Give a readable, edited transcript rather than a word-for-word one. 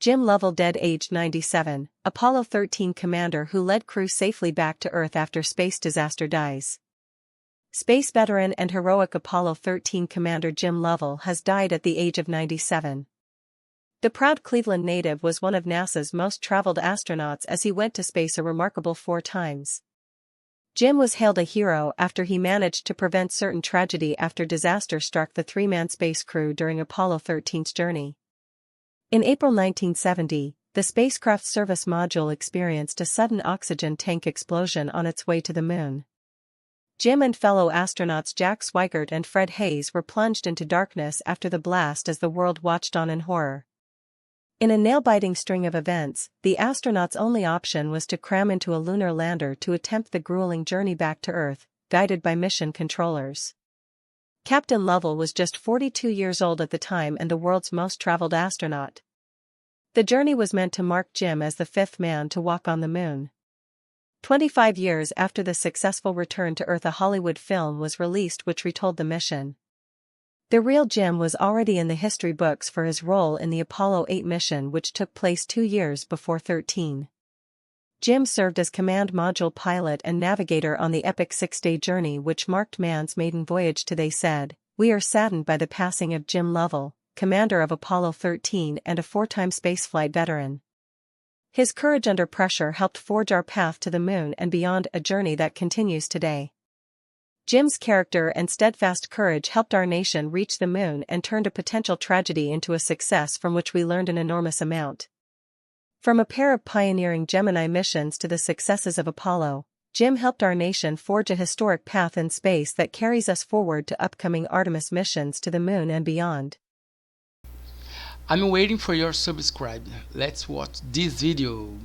Jim Lovell dead aged 97, Apollo 13 commander who led crew safely back to Earth after space disaster dies. Space veteran and heroic Apollo 13 commander Jim Lovell has died at the age of 97. The proud Cleveland native was one of NASA's most traveled astronauts as he went to space a remarkable 4 times. Jim was hailed a hero after he managed to prevent certain tragedy after disaster struck the 3-man space crew during Apollo 13's journey. In April 1970, the spacecraft's service module experienced a sudden oxygen tank explosion on its way to the moon. Jim and fellow astronauts Jack Swigert and Fred Hayes were plunged into darkness after the blast as the world watched on in horror. In a nail-biting string of events, the astronauts' only option was to cram into a lunar lander to attempt the grueling journey back to Earth, guided by mission controllers. Captain Lovell was just 42 years old at the time and the world's most traveled astronaut. The journey was meant to mark Jim as the 5th man to walk on the moon. 25 years after the successful return to Earth, a Hollywood film was released which retold the mission. The real Jim was already in the history books for his role in the Apollo 8 mission, which took place 2 years before 13. Jim served as command module pilot and navigator on the epic 6-day journey which marked man's maiden voyage to. They said, "We are saddened by the passing of Jim Lovell, commander of Apollo 13 and a 4-time spaceflight veteran. His courage under pressure helped forge our path to the moon and beyond, a journey that continues today." Jim's character and steadfast courage helped our nation reach the moon and turned a potential tragedy into a success from which we learned an enormous amount. From a pair of pioneering Gemini missions to the successes of Apollo, Jim helped our nation forge a historic path in space that carries us forward to upcoming Artemis missions to the moon and beyond. I'm waiting for your subscribe. Let's watch this video.